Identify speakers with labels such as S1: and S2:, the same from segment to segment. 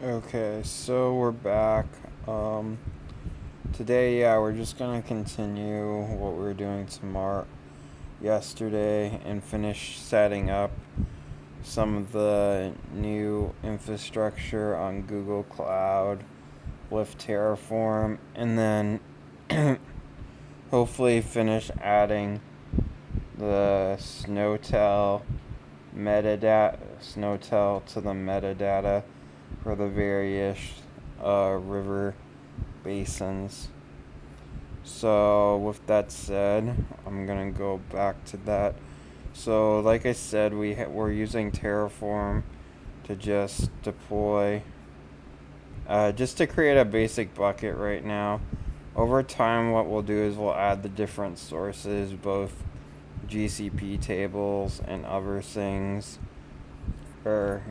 S1: Okay, so we're back. Today, yeah, we're just gonna continue what we were doing yesterday, and finish setting up some of the new infrastructure on Google Cloud with Terraform, and then hopefully finish adding the Snowtel to the metadata for the various river basins. So with that said, I'm gonna go back to that. So like I said, we're using Terraform to just deploy, just to create a basic bucket right now. Over time, what we'll do is we'll add the different sources, both GCP tables and other things, or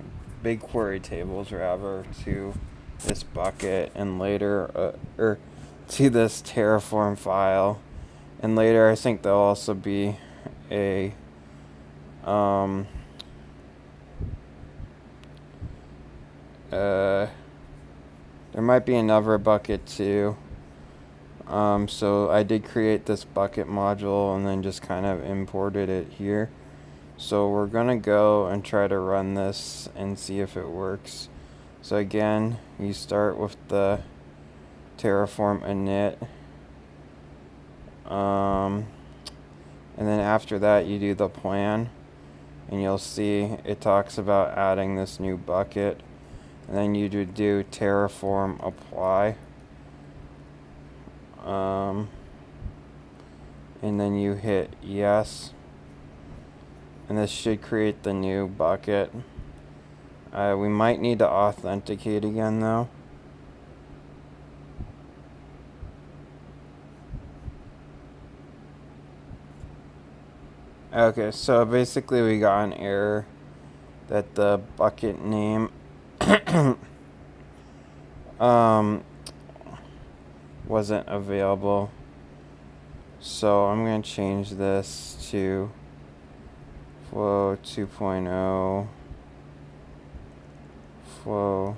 S1: BigQuery tables rather, to this bucket, and later, or to this Terraform file. And later, I think there'll also be a there might be another bucket too. So I did create this bucket module and then just kind of imported it here. So we're gonna go and try to run this and see if it works. So again, you start with the Terraform init. And then after that you do the plan, and you'll see it talks about adding this new bucket, and then you do Terraform apply, and then you hit yes, and this should create the new bucket. We might need to authenticate again though. Okay, so basically we got an error that the bucket name wasn't available. So I'm going to change this to Flow 2.0 Flow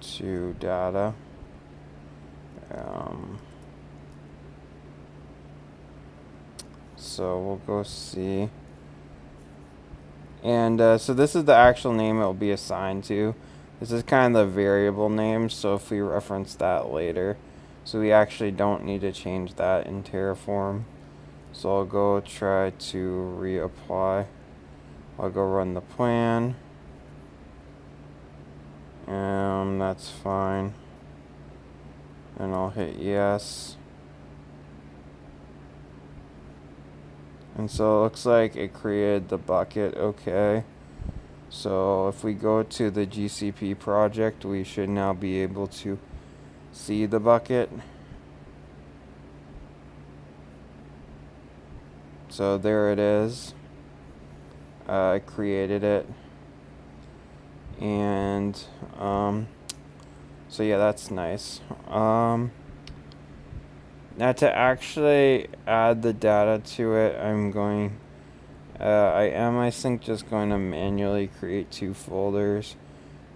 S1: to data. So we'll go see. And so this is the actual name it will be assigned to. This is kind of the variable name, so if we reference that later. So we actually don't need to change that in Terraform. So I'll go try to reapply. I'll go run the plan. That's fine. And I'll hit yes. And so it looks like it created the bucket okay. So if we go to the GCP project, we should now be able to see the bucket. So there it is. I created it. And so yeah, that's nice. Now to actually add the data to it, I'm going, I think, just going to manually create two folders.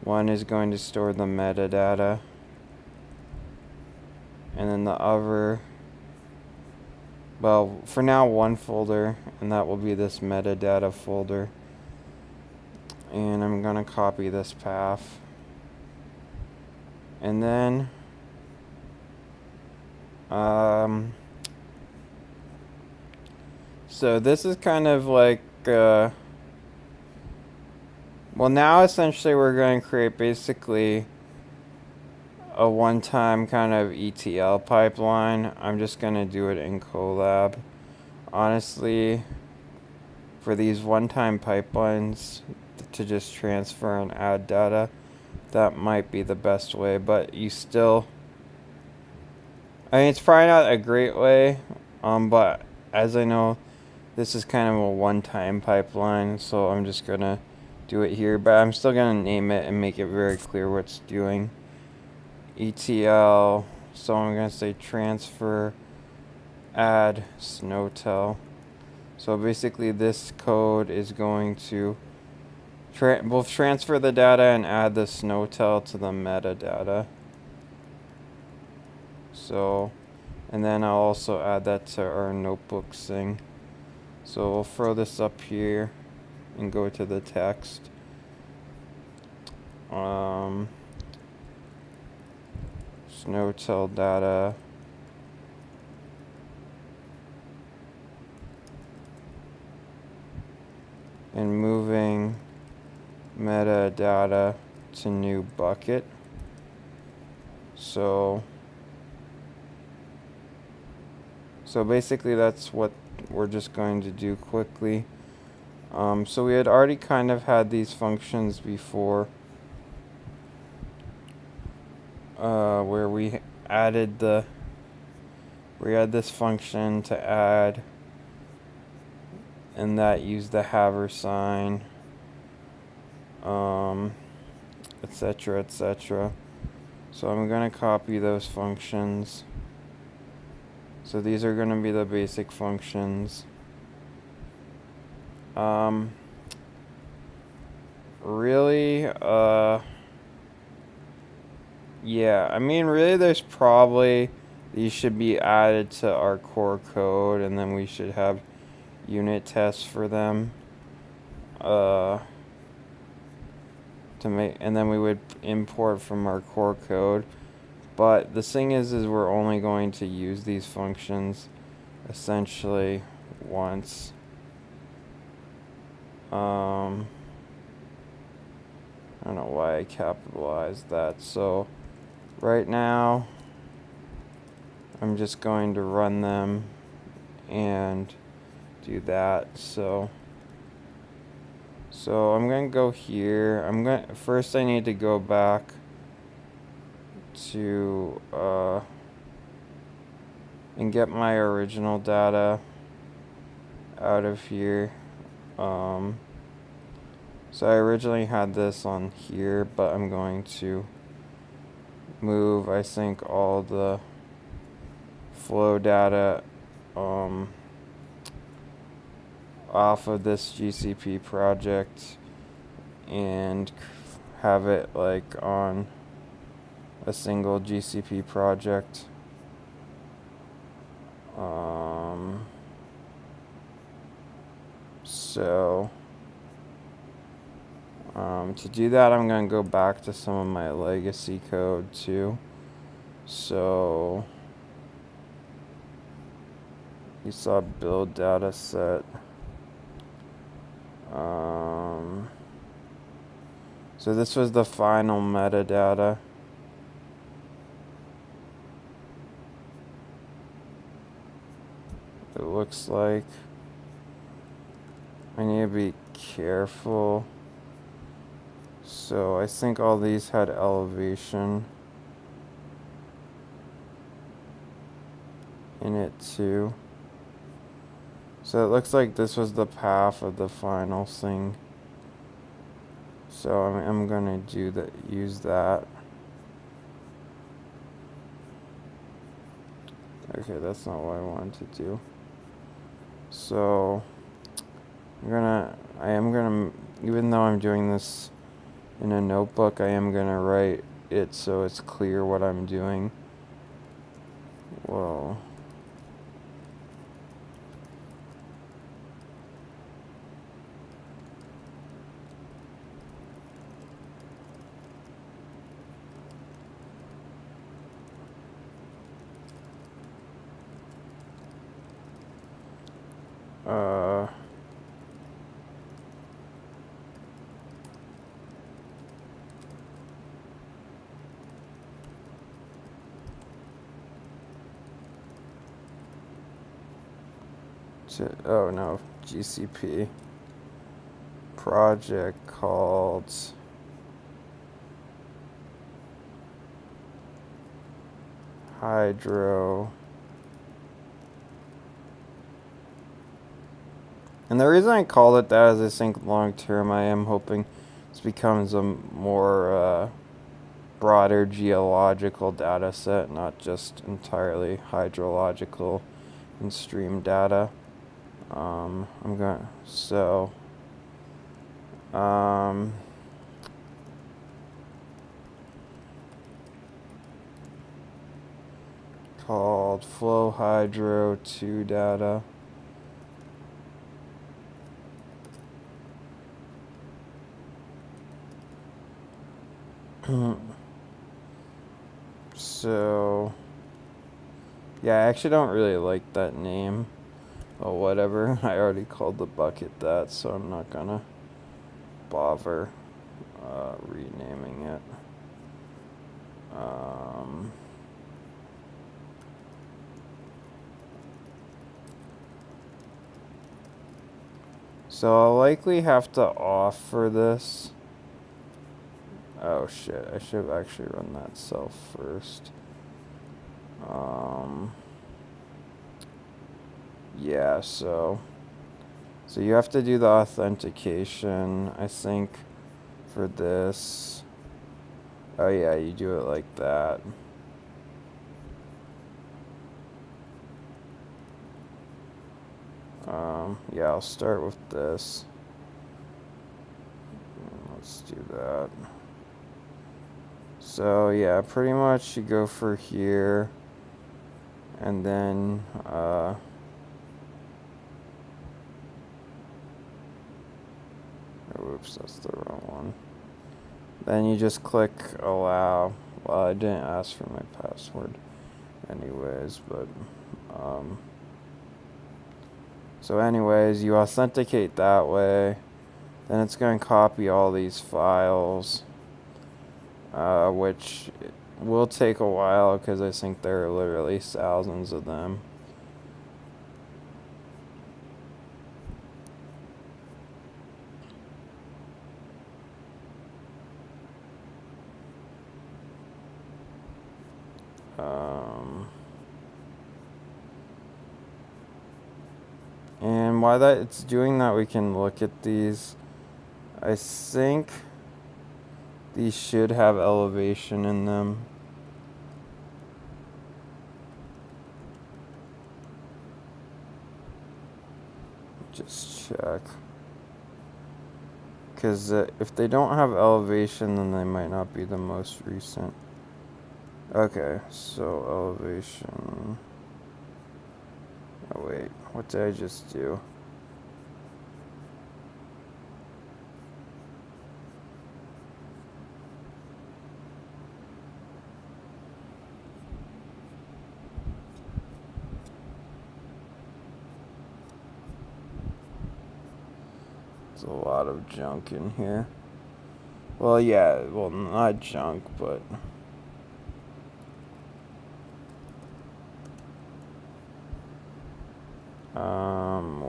S1: One is going to store the metadata, and then the other, well, for now, one folder, and that will be this metadata folder. And I'm going to copy this path. And then so this is kind of like, well, now essentially we're going to create basically a one-time kind of ETL pipeline. I'm just going to do it in Colab. Honestly, for these one-time pipelines to just transfer and add data, that might be the best way, but you still, I mean, it's probably not a great way, but as I know, this is kind of a one-time pipeline, so I'm just gonna do it here, but I'm still gonna name it and make it very clear what it's doing. ETL, so I'm gonna say transfer add Snowtel. So basically this code is going to both transfer the data and add the snowtail to the metadata. So, and then I'll also add that to our notebook thing. So we'll throw this up here and go to the text. Snowtail data. And moving metadata to new bucket. So basically that's what we're just going to do quickly. So we had already kind of had these functions before, where we had this function to add, and that used the haver sign, etc., etc. So I'm going to copy those functions. So these are going to be the basic functions. Really, yeah, I mean, really, these should be added to our core code, and then we should have unit tests for them, and then we would import from our core code. But the thing is we're only going to use these functions essentially once. I don't know why I capitalized that. So right now I'm just going to run them and do that. So I'm going to go here. First I need to go back to and get my original data out of here. So I originally had this on here, but I'm going to move, I think, all the flow data off of this GCP project and have it like on a single GCP project. To do that, I'm going to go back to some of my legacy code too. So you saw build dataset. So this was the final metadata. It looks like I need to be careful. So I think all these had elevation in it too. So it looks like this was the path of the final thing. So I'm gonna use that. Okay, that's not what I wanted to do. So I am gonna, even though I'm doing this in a notebook, I am gonna write it so it's clear what I'm doing. Whoa. Oh no, GCP project called Hydro. And the reason I called it that is I think long term I am hoping this becomes a more broader geological data set, not just entirely hydrological and stream data. I'm going, so, called flow hydro 2 data. So, yeah, I actually don't really like that name. Oh, whatever. I already called the bucket that, so I'm not gonna bother renaming it. So I'll likely have to offer this. Oh shit, I should have actually run that cell first. Yeah, so you have to do the authentication, I think, for this. Oh yeah, you do it like that. Yeah, I'll start with this. Let's do that. So yeah, pretty much you go for here, and then oops, that's the wrong one. Then you just click allow. Well, I didn't ask for my password anyways, but so anyways, you authenticate that way. Then it's going to copy all these files, which will take a while because I think there are literally thousands of them. And while that it's doing that, we can look at these. I think these should have elevation in them. Just check. Because if they don't have elevation, then they might not be the most recent. Okay, so elevation. Oh wait, what did I just do? There's a lot of junk in here. Well, yeah, well, not junk, but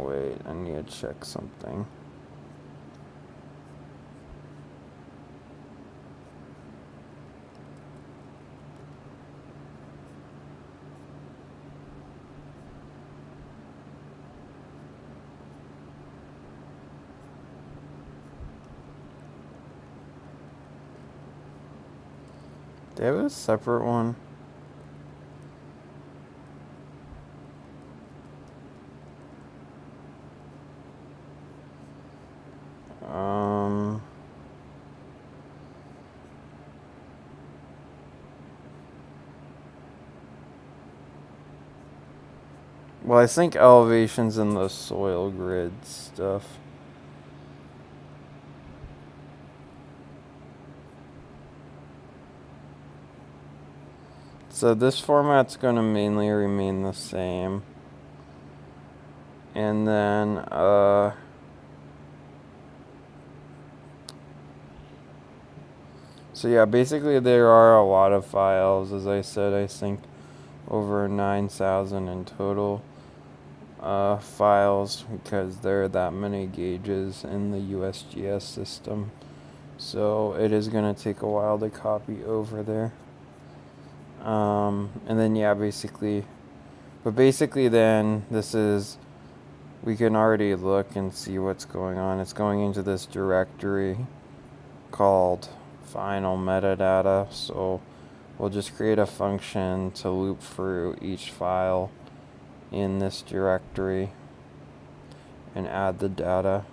S1: wait, I need to check something. Do they have a separate one? Well, I think elevation's in the soil grid stuff. So this format's going to mainly remain the same. And then, so yeah, basically there are a lot of files, as I said, I think over 9,000 in total files, because there are that many gauges in the USGS system. So it is going to take a while to copy over there. And then yeah, basically then this is, we can already look and see what's going on. It's going into this directory called final metadata. So we'll just create a function to loop through each file in this directory. and add the data.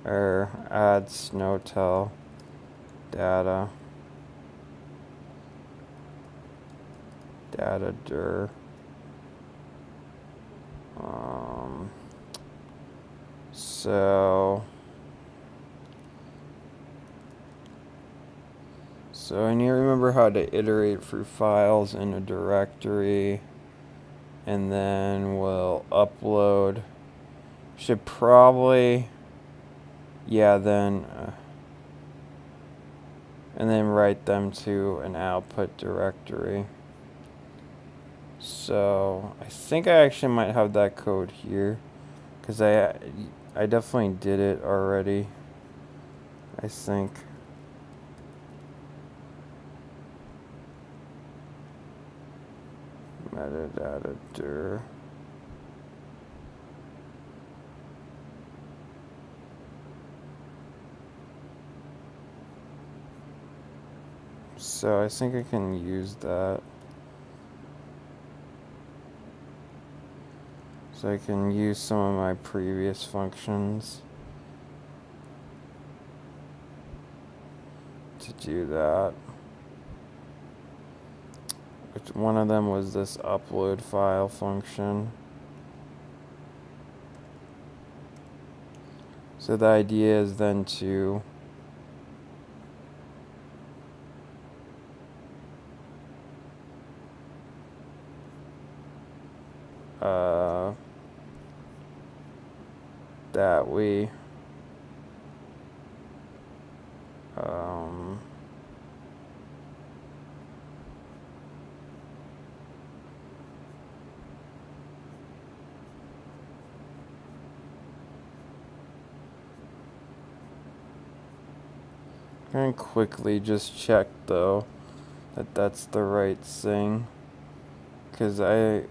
S1: Or add snowtel data dir. So I need to remember how to iterate through files in a directory, and then we'll upload. Should probably, yeah, then, and then write them to an output directory. So I think I actually might have that code here, because I definitely did it already, I think. Metadata dir. So I think I can use that. So I can use some of my previous functions to do that. One of them was this upload file function. So the idea is then to that we and quickly just check though that that's the right thing, because I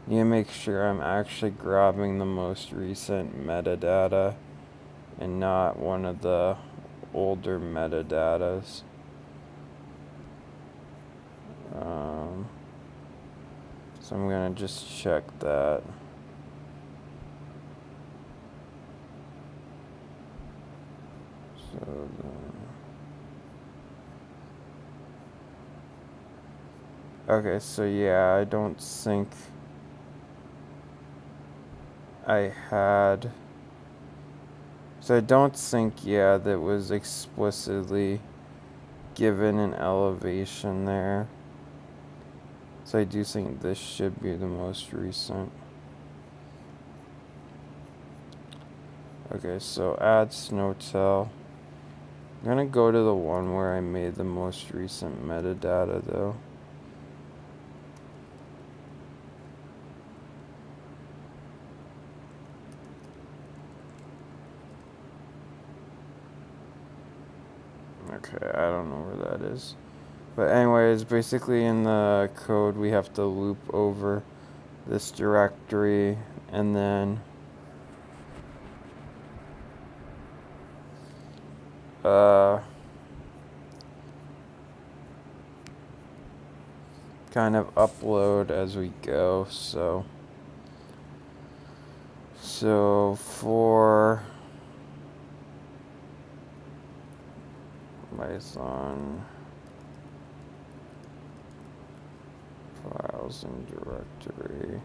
S1: need to make sure I'm actually grabbing the most recent metadata and not one of the older metadatas. So I'm gonna just check that. Okay, so yeah, I don't think I had. So I don't think, yeah, that was explicitly given an elevation there. So I do think this should be the most recent. Okay, so add snowtel. I'm gonna go to the one where I made the most recent metadata though. Okay, I don't know where that is. But anyways, basically in the code we have to loop over this directory and then kind of upload as we go. So for Python files and directory.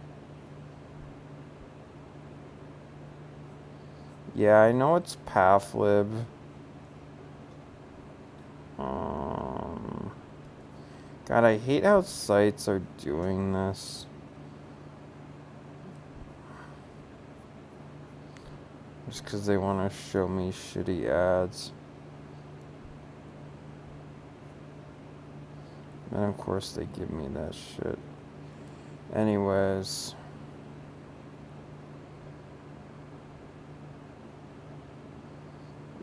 S1: Yeah, I know it's pathlib. God, I hate how sites are doing this. Just because they want to show me shitty ads. And of course they give me that shit. Anyways.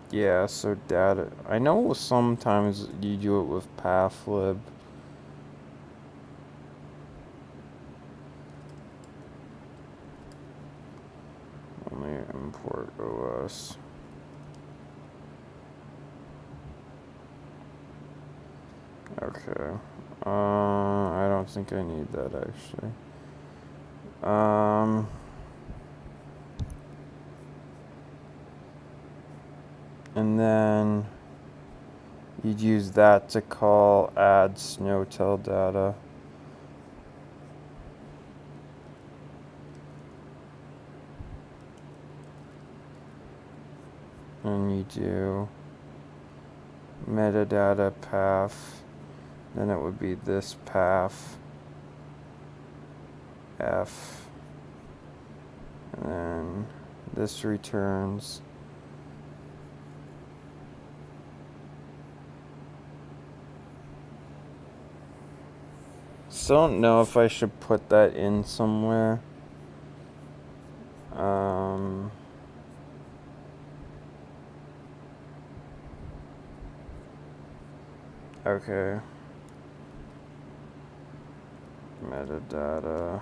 S1: Yeah, so data. I know sometimes you do it with pathlib. Let me import OS. Okay. I don't don't think I need that actually. And then you'd use that to call add snowtail data. And you do metadata path, then it would be this path, F, and then this returns. Still don't know if I should put that in somewhere. Okay. Metadata.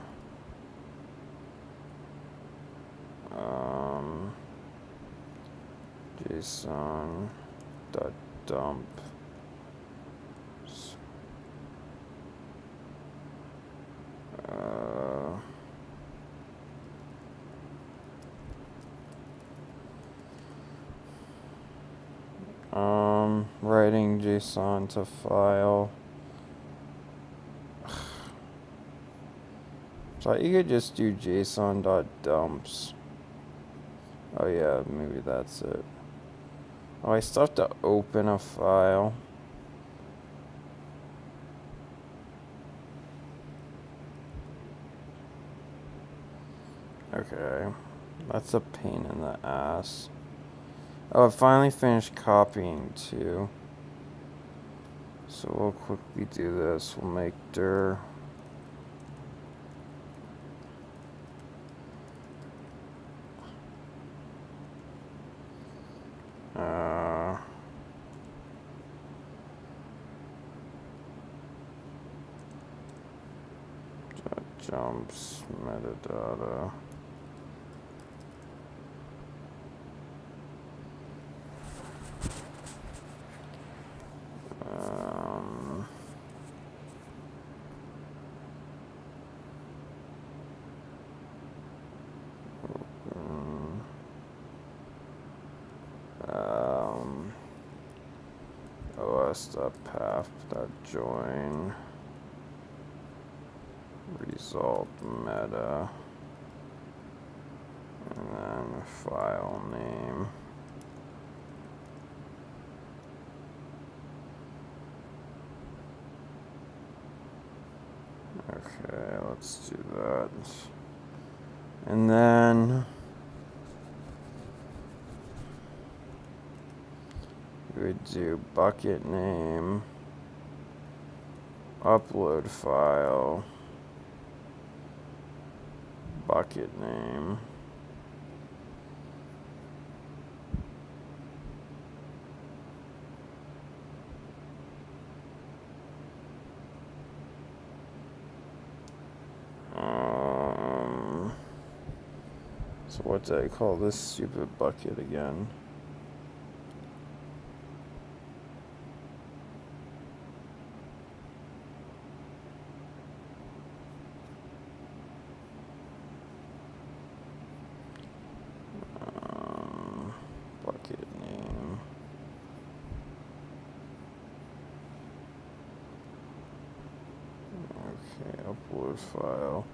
S1: JSON dot dump. Writing JSON to file. So you could just do JSON.dumps. Oh yeah, maybe that's it. Oh, I still have to open a file. Okay, that's a pain in the ass. Oh, I finally finished copying too. So we'll quickly do this. We'll make dir. Jumps metadata. os.path.join result meta, and then file name. Okay, let's do that. And then we would do bucket name, upload file, bucket name. So what did I call this stupid bucket again? Bucket name. Okay, upload file.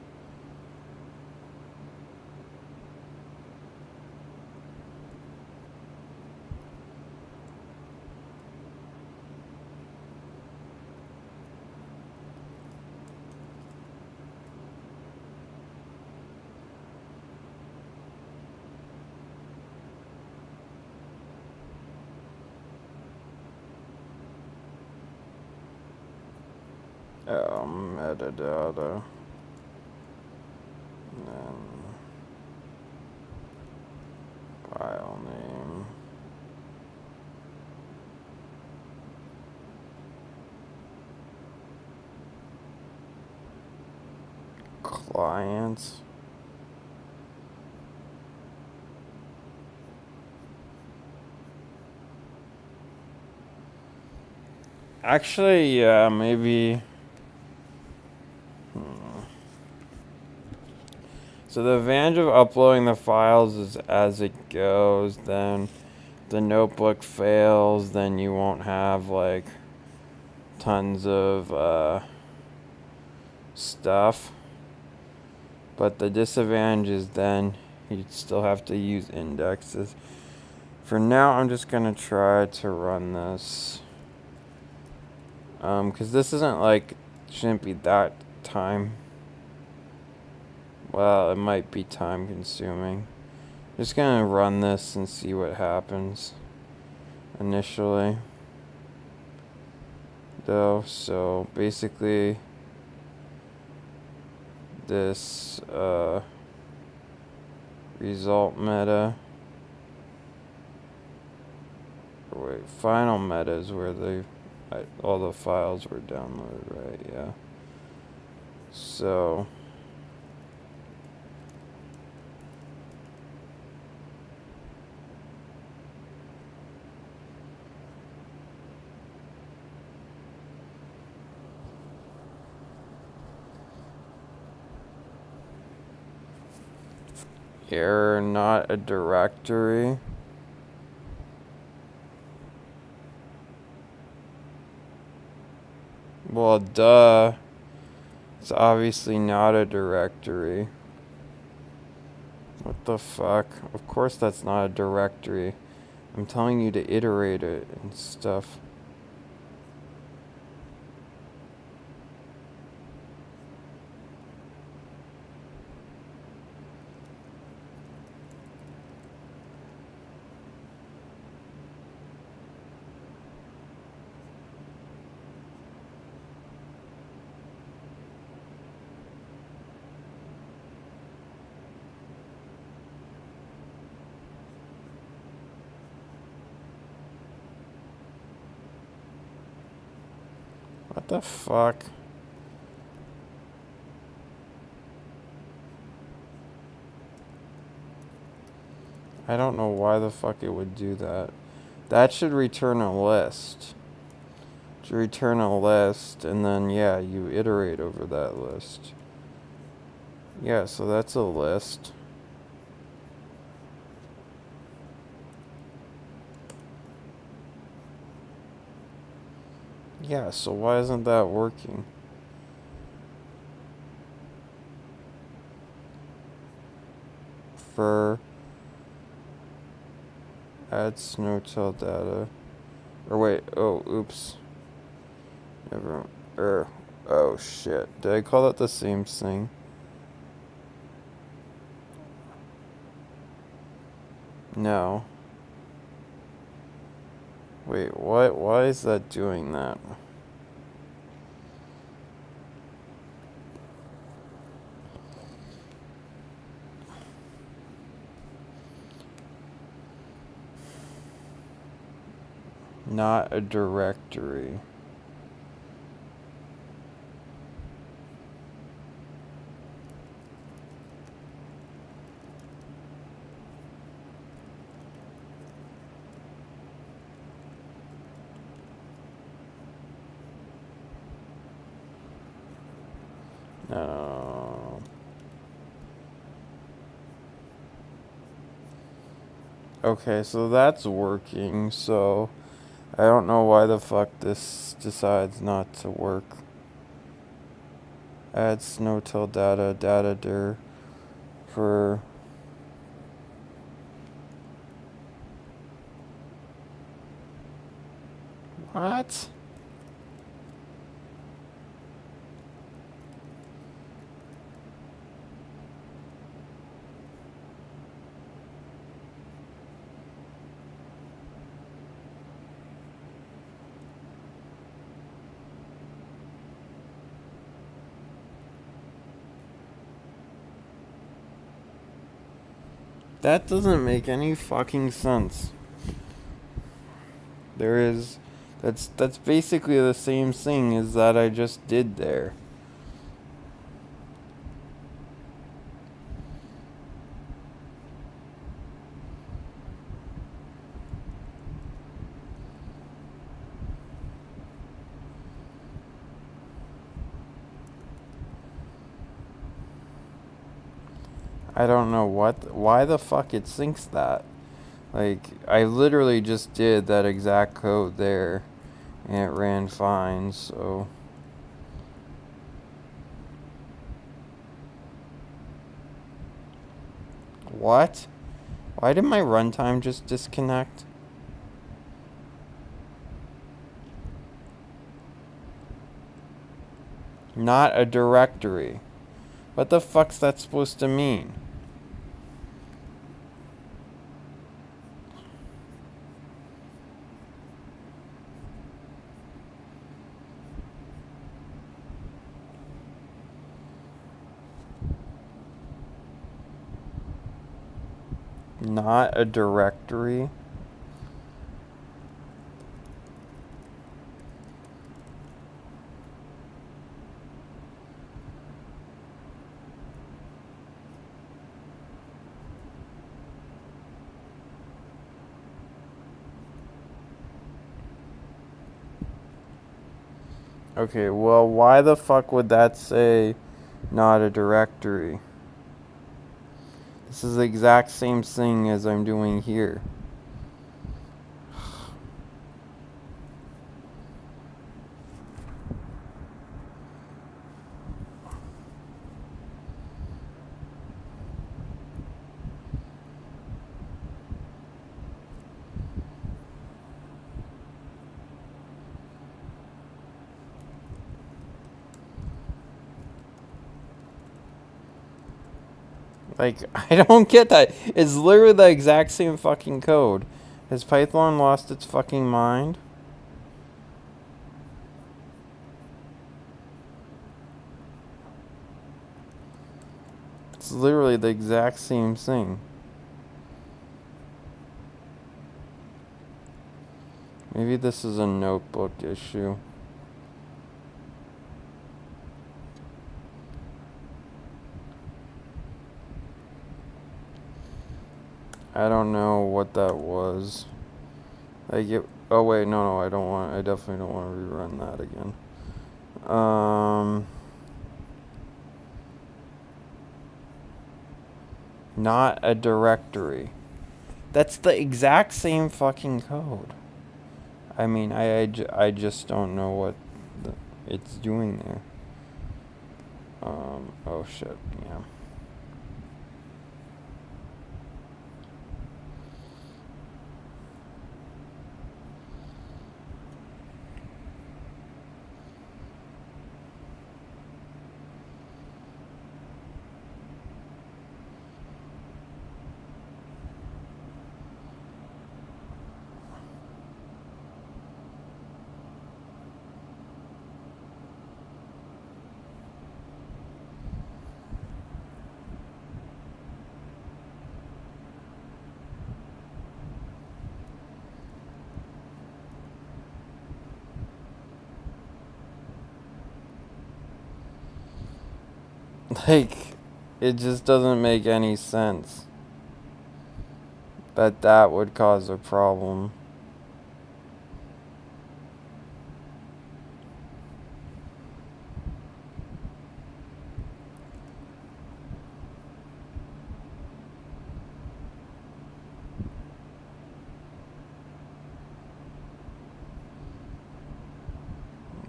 S1: Metadata, and then file name, client, actually, yeah, maybe So the advantage of uploading the files is as it goes. Then the notebook fails, then you won't have like tons of stuff. But the disadvantage is then you'd still have to use indexes. For now, I'm just gonna try to run this. Because this isn't like, shouldn't be that time. Well, it might be time consuming. Just gonna run this and see what happens initially. Though, so basically this result meta, or wait, final meta is where all the files were downloaded, right? Yeah. So error, not a directory. Well, duh. It's obviously not a directory. What the fuck? Of course that's not a directory. I'm telling you to iterate it and stuff. What the fuck? I don't know why the fuck it would do that. That should return a list. It should return a list, and then, yeah, you iterate over that list. Yeah, so that's a list. Yeah, so why isn't that working? For add snowtail data. Or wait, oh, oops. Never, oh shit. Did I call that the same thing? No. Wait, what? Why is that doing that? Not a directory. No. Okay, so that's working, so I don't know why the fuck this decides not to work. Add snowtail data dir for what? That doesn't make any fucking sense. That's basically the same thing as that I just did there. I don't know why the fuck it thinks that. Like, I literally just did that exact code there, and it ran fine, so... What? Why did my runtime just disconnect? Not a directory. What the fuck's that supposed to mean? Not a directory? Okay, well, why the fuck would that say not a directory? This is the exact same thing as I'm doing here. Like, I don't get that. It's literally the exact same fucking code. Has Python lost its fucking mind? It's literally the exact same thing. Maybe this is a notebook issue. I don't know what that was. Like it, oh wait, no, I don't want, I definitely don't want to rerun that again. Not a directory. That's the exact same fucking code. I mean, I just don't know what it's doing there. Oh shit, yeah. Like, it just doesn't make any sense that that would cause a problem.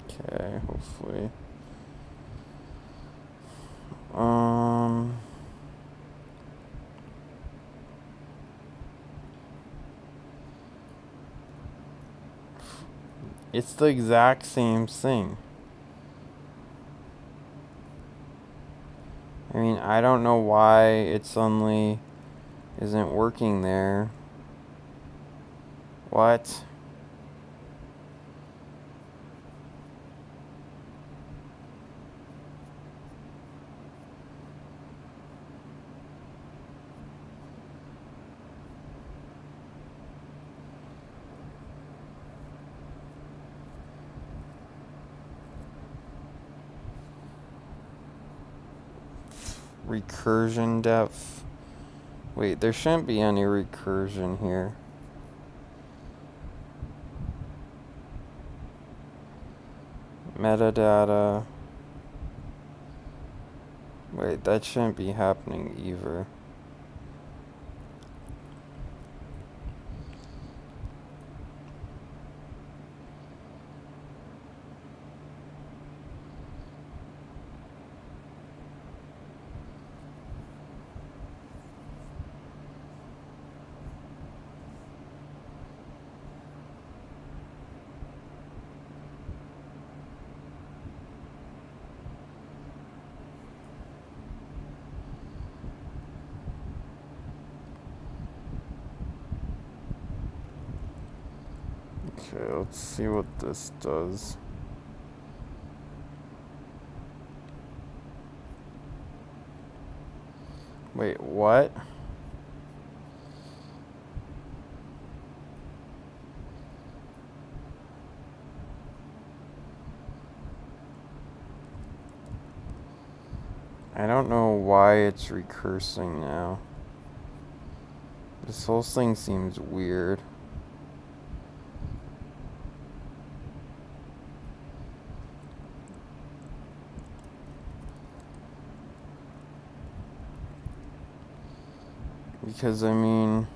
S1: Okay, hopefully. It's the exact same thing. I mean, I don't know why it suddenly isn't working there. What? Recursion depth. Wait, there shouldn't be any recursion here. Metadata. Wait, that shouldn't be happening either. Okay, let's see what this does. Wait, what? I don't know why it's recursing now. This whole thing seems weird. Because, I mean...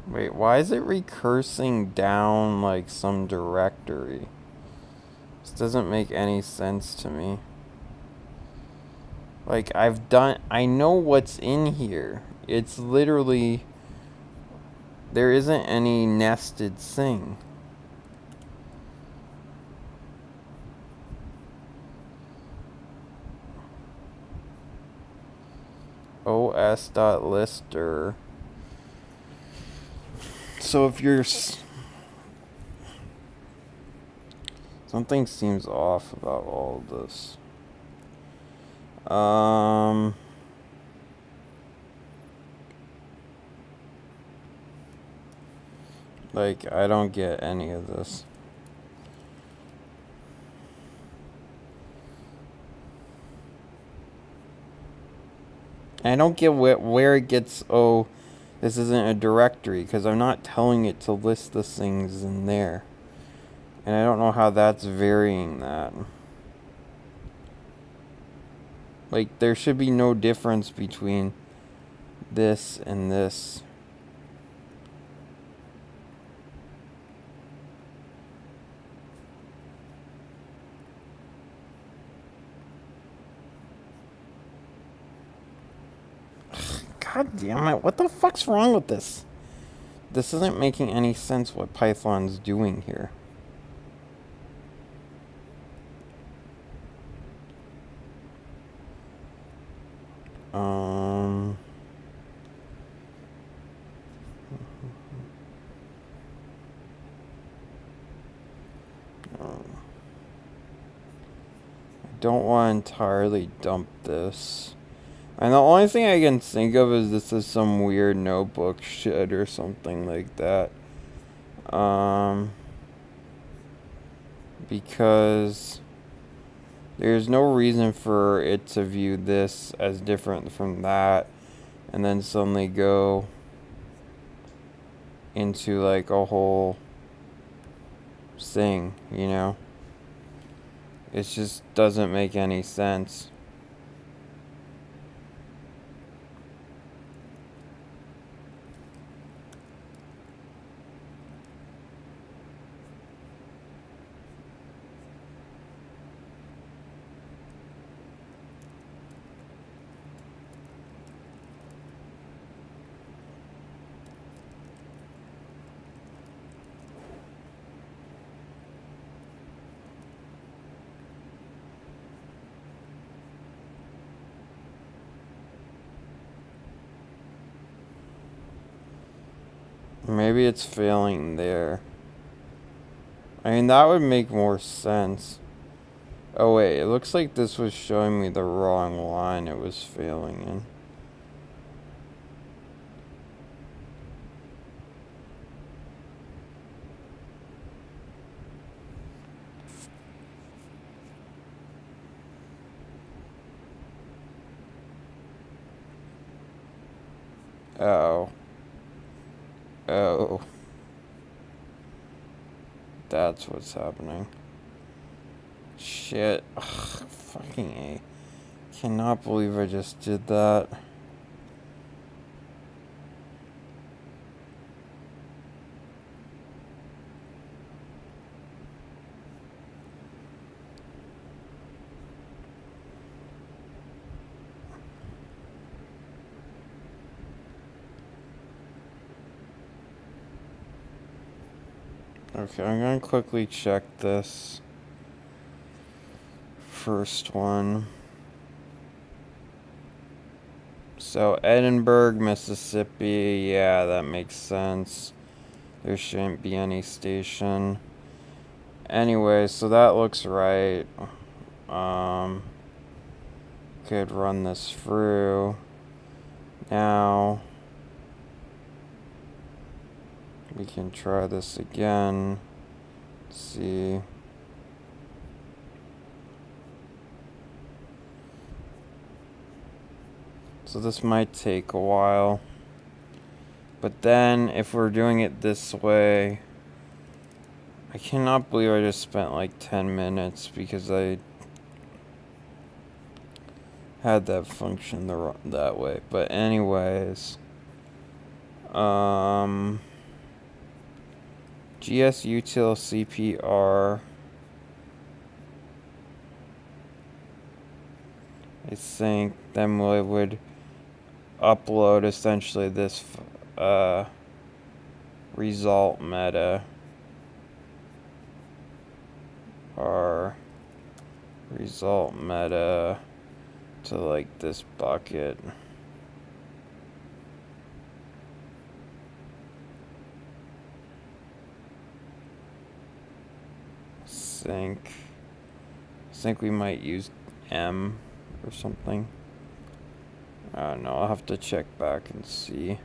S1: Wait, why is it recursing down, like, some directory? This doesn't make any sense to me. Like, I know what's in here. It's literally... There isn't any nested thing. os.lister. So if you're... Something seems off about all of this. Like, I don't get any of this. I don't get where it gets, oh, this isn't a directory, because I'm not telling it to list the things in there. And I don't know how that's varying that. Like, there should be no difference between this and this. God damn it, what the fuck's wrong with this? This isn't making any sense what Python's doing here. I don't want to entirely dump this. And the only thing I can think of is this is some weird notebook shit or something like that. Because there's no reason for it to view this as different from that and then suddenly go into like a whole thing, you know? It just doesn't make any sense. Maybe it's failing there. I mean, that would make more sense. Oh wait, it looks like this was showing me the wrong line it was failing in. Oh. Oh. That's what's happening. Shit. Ugh, fucking A. Cannot believe I just did that. Okay, I'm gonna quickly check this first one. So Edinburgh, Mississippi, yeah, that makes sense. There shouldn't be any station. Anyway, so that looks right. Could run this through. Now, we can try this again. See. So this might take a while. But then, if we're doing it this way, I cannot believe I just spent like 10 minutes because I had that function that way. But anyways, gsutil cpr, I think then we would upload essentially this result meta, or result meta, to like this bucket. I think we might use M or something. I don't know, I'll have to check back and see.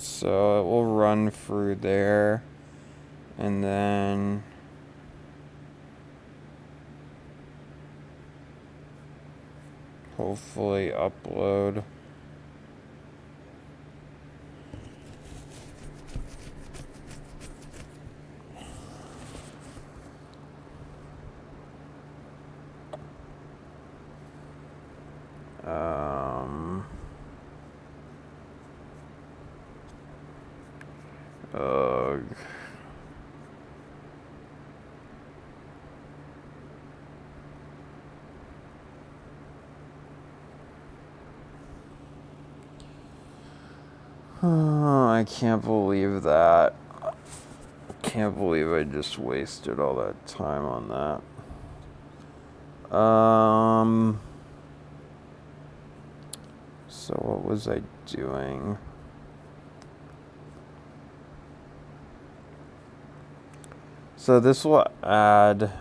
S1: So it will run through there, and then hopefully upload. I can't believe that. Can't believe I just wasted all that time on that. So what was I doing? So this will add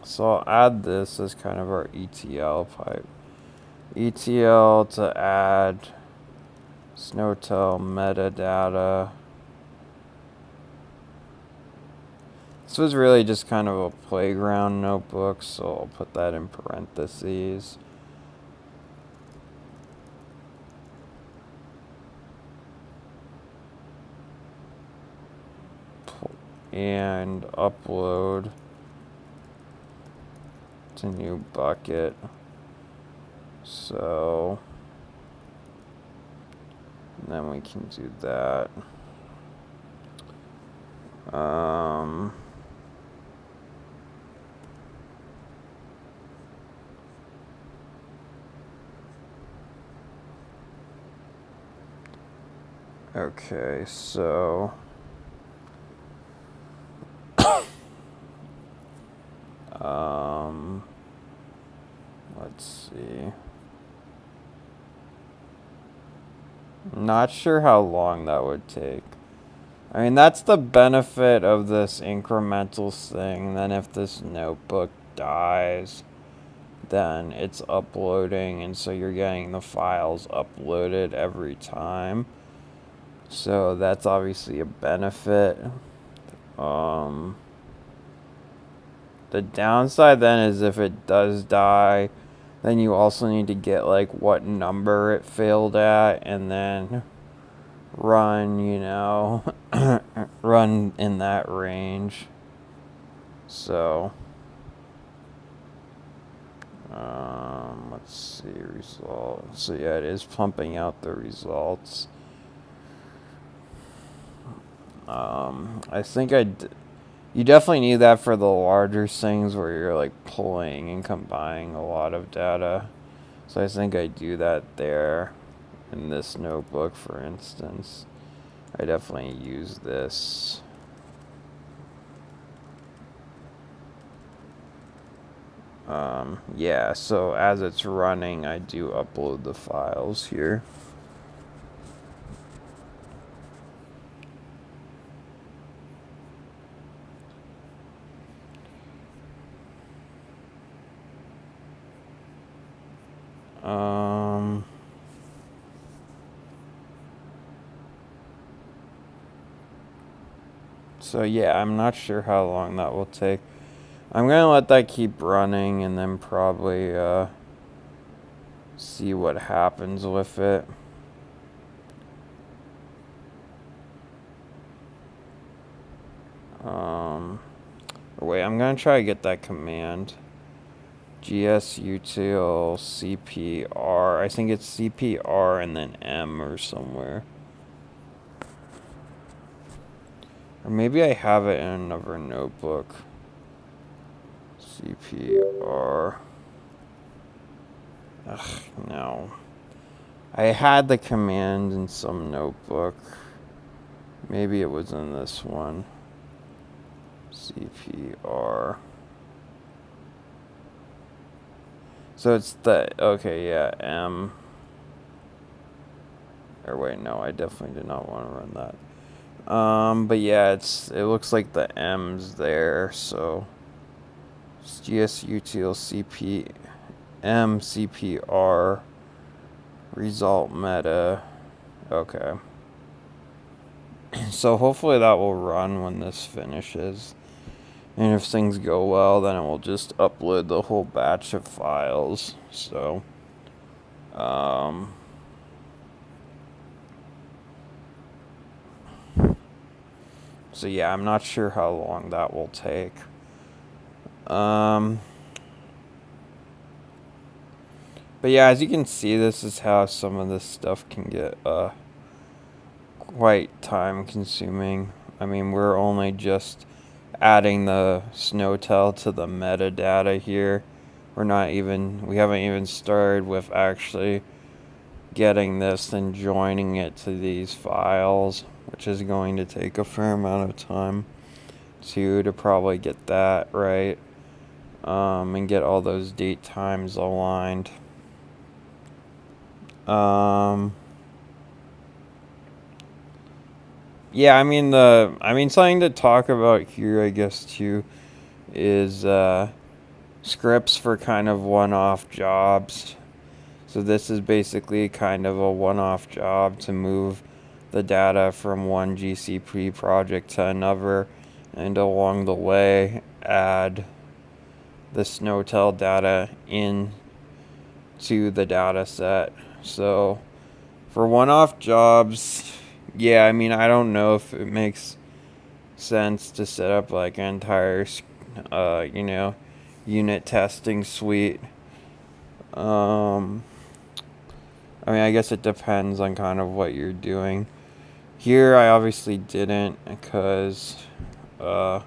S1: so I'll add this as kind of our ETL pipe. ETL to add Snowtail metadata. This was really just kind of a playground notebook, so I'll put that in parentheses. And upload to new bucket. So then we can do that. Okay, so let's see. Not sure how long that would take. I mean, that's the benefit of this incremental thing. Then if this notebook dies, then it's uploading, and so you're getting the files uploaded every time. So that's obviously a benefit. The downside then is if it does die, then you also need to get like what number it failed at, and then run, run in that range. So, Let's see, results. So yeah, it is pumping out the results. I think you definitely need that for the larger things where you're like pulling and combining a lot of data. So I think I do that there in this notebook, for instance. I definitely use this. Yeah, so as it's running, I do upload the files here. So yeah, I'm not sure how long that will take. I'm gonna let that keep running and then probably see what happens with it. Wait, I'm gonna try to get that command. gsutil cpr. I think it's cpr and then m or somewhere. Or maybe I have it in another notebook. CPR. Ugh, no. I had the command in some notebook. Maybe it was in this one. CPR. So it's the, okay, yeah, M. Or wait, no, I definitely did not want to run that. But yeah, it looks like the M's there, so it's gsutil cp m cpr result meta. Okay. So hopefully that will run when this finishes. And if things go well, then it will just upload the whole batch of files. So, so yeah, I'm not sure how long that will take. But yeah, as you can see, this is how some of this stuff can get quite time consuming. I mean, we're only just adding the snowtail to the metadata here. We haven't even started with actually getting this and joining it to these files, which is going to take a fair amount of time to probably get that right, and get all those date times aligned. Yeah, I mean something to talk about here, I guess, too, is scripts for kind of one-off jobs. So this is basically kind of a one-off job to move the data from one GCP project to another, and along the way add the snowtail data in to the data set. So for one-off jobs, yeah, I mean, I don't know if it makes sense to set up like an entire, unit testing suite. I mean, I guess it depends on kind of what you're doing. Here, I obviously didn't because it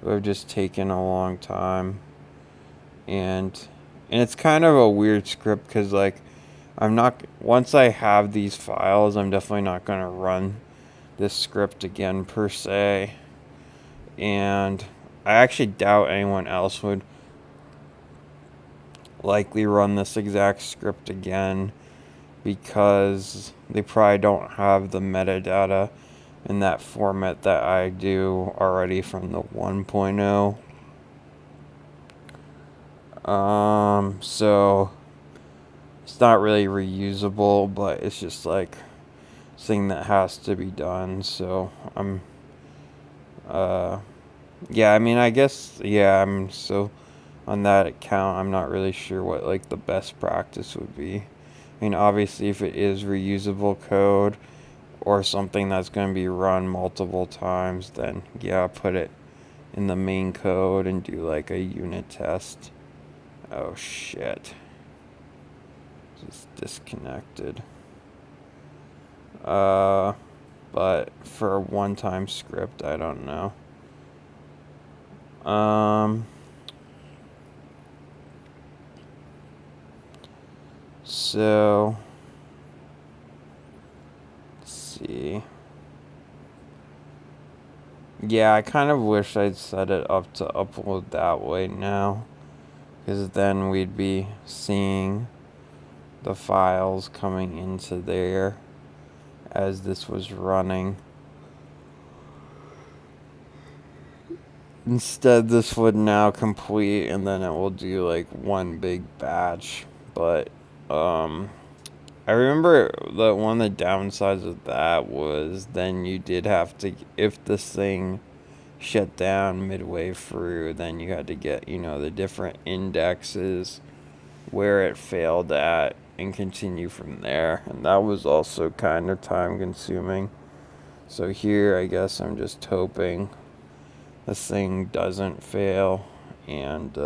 S1: would have just taken a long time. And it's kind of a weird script because, like, once I have these files, I'm definitely not going to run this script again per se. And I actually doubt anyone else would likely run this exact script again because they probably don't have the metadata in that format that I do already from the 1.0. So it's not really reusable, but it's just like thing that has to be done. So yeah, I mean, I guess, yeah, so on that account, I'm not really sure what like the best practice would be. I mean, obviously, if it is reusable code or something that's going to be run multiple times, then yeah, put it in the main code and do like a unit test Oh shit. Just disconnected. But for a one-time script, I don't know. So let's see. Yeah, I kind of wish I'd set it up to upload that way now, because then we'd be seeing the files coming into there as this was running. Instead, this would now complete, and then it will do like one big batch. But I remember that one of the downsides of that was then you did have to, if this thing shut down midway through, then you had to get, the different indexes where it failed at and continue from there. And that was also kind of time consuming. So here, I guess I'm just hoping this thing doesn't fail, and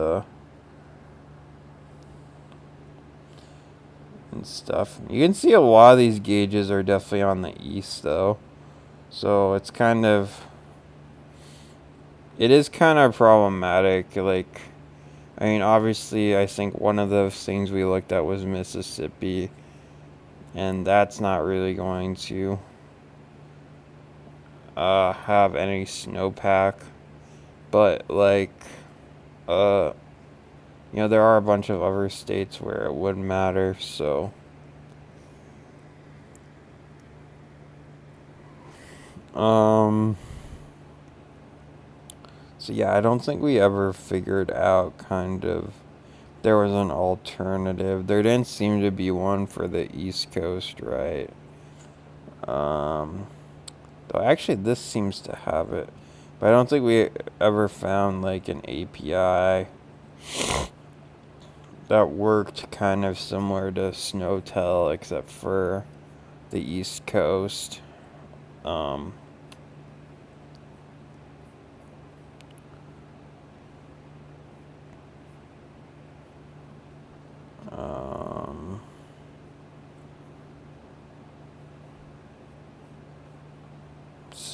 S1: stuff. You can see a lot of these gauges are definitely on the east though. So it is kind of problematic. Like, I mean, obviously, I think one of those things we looked at was Mississippi, and that's not really going to have any snowpack. But, like, there are a bunch of other states where it would matter, so. So yeah, I don't think we ever figured out there was an alternative. There didn't seem to be one for the East Coast, right? Though actually this seems to have it. But I don't think we ever found like an API that worked kind of similar to Snowtel except for the East Coast.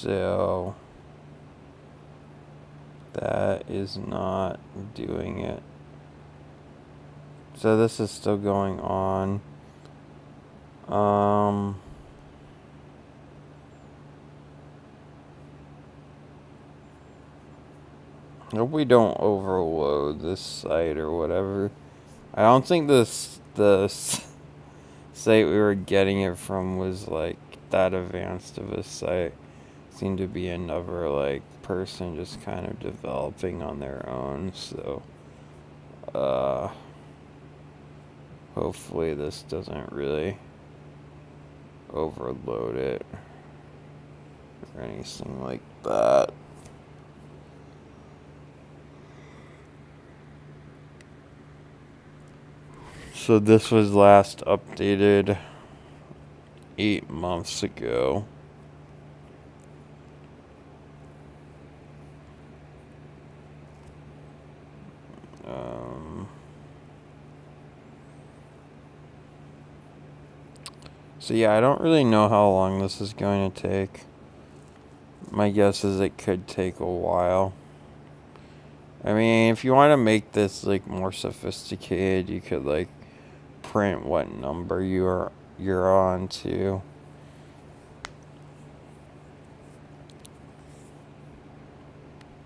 S1: So that is not doing it. So this is still going on. Hope we don't overload this site or whatever. I don't think the site we were getting it from was like that advanced of a site. Seemed to be another like person just kind of developing on their own. So hopefully this doesn't really overload it or anything like that. So this was last updated 8 months ago. So yeah, I don't really know how long this is going to take. My guess is it could take a while. I mean, if you want to make this like more sophisticated, you could like print what number you're on to.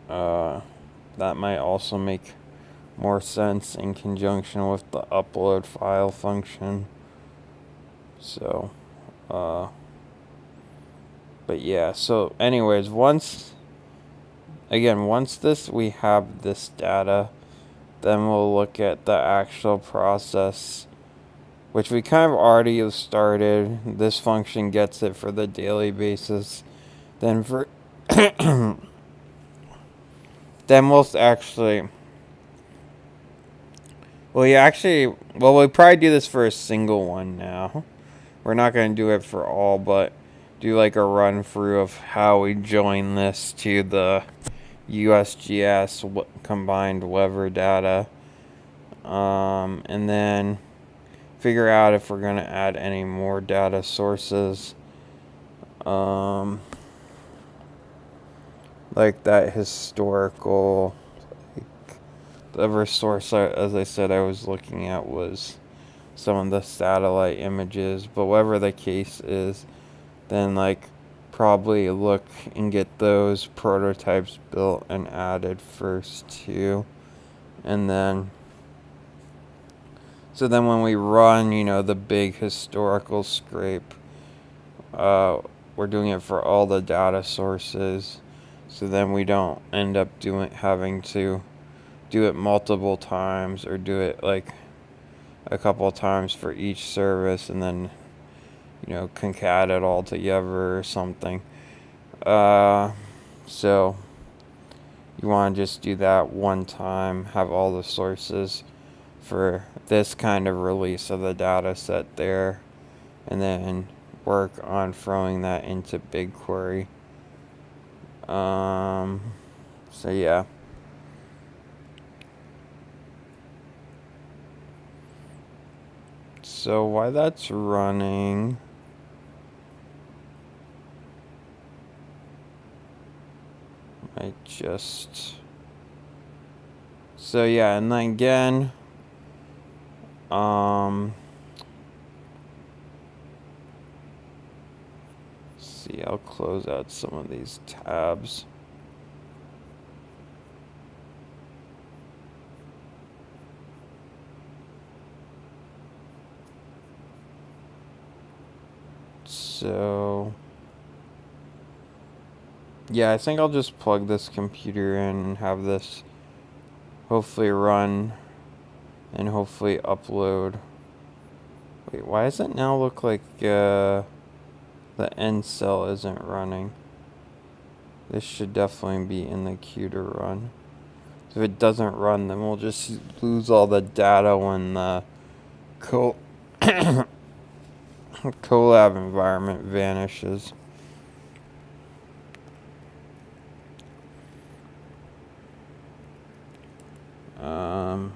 S1: That might also make more sense in conjunction with the upload file function. So, but yeah, so anyways, once we have this data, then we'll look at the actual process, which we kind of already have started. This function gets it for the daily basis. Then then we'll actually, we'll probably do this for a single one now. We're not going to do it for all, but do like a run through of how we join this to the USGS combined weather data. and then figure out if we're going to add any more data sources. Like that historical, like, the other source, as I said, I was looking at was some of the satellite images. But whatever the case is, then like probably look and get those prototypes built and added first too. And then, so then when we run, the big historical scrape, we're doing it for all the data sources. So then we don't end up having to do it multiple times or do it like a couple of times for each service and then, concat it all together or something. So you want to just do that one time, have all the sources for this kind of release of the data set there, and then work on throwing that into BigQuery. So yeah. So while that's running, so yeah, and then again, see, I'll close out some of these tabs. So yeah, I think I'll just plug this computer in and have this hopefully run and hopefully upload. Wait, why does it now look like the end cell isn't running? This should definitely be in the queue to run. So if it doesn't run, then we'll just lose all the data when the collab environment vanishes.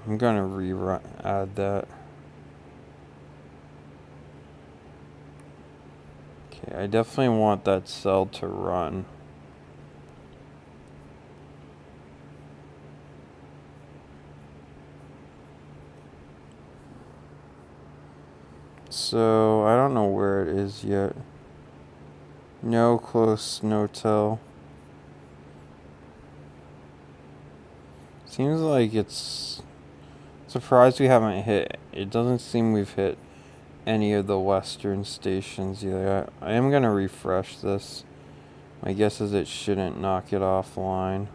S1: I'm gonna add that. Okay, I definitely want that cell to run. So I don't know where it is yet. No close, no tell. Seems like it's surprised we haven't hit. It doesn't seem we've hit any of the western stations either. I am gonna refresh this. My guess is it shouldn't knock it offline.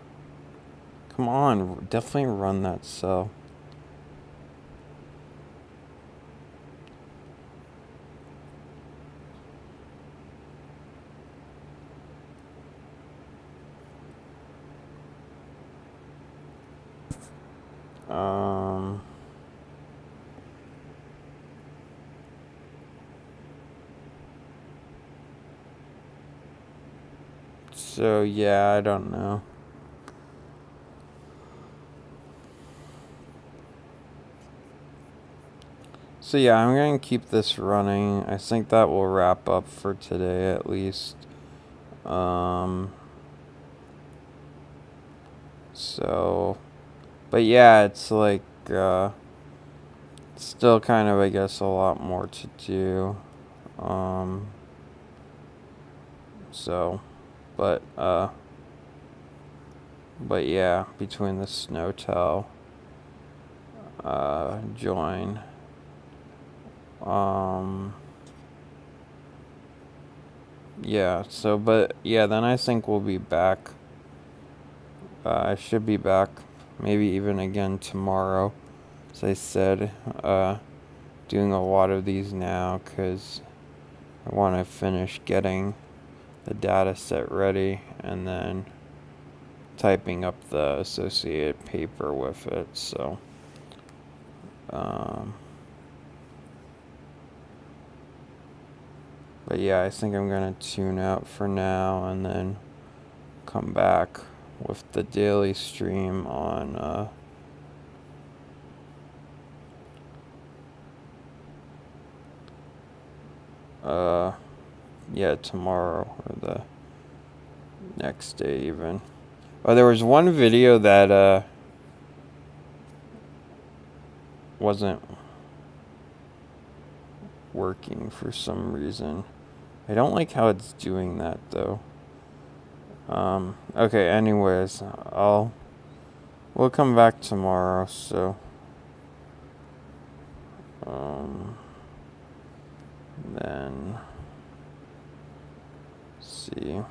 S1: Come on, definitely run that cell. So yeah, I don't know. So yeah, I'm going to keep this running. I think that will wrap up for today at least. So, but yeah, it's like, still kind of, I guess, a lot more to do. So, but yeah, between the Snowtel, join, yeah, so, but yeah, then I think we'll be back. I should be back, maybe even again tomorrow. As I said, doing a lot of these now because I want to finish getting the data set ready and then typing up the associated paper with it. So, but yeah, I think I'm gonna tune out for now and then come back with the daily stream on yeah, tomorrow or the next day even. Oh, there was one video that wasn't working for some reason. I don't like how it's doing that though. Okay, anyways, we'll come back tomorrow, so then see.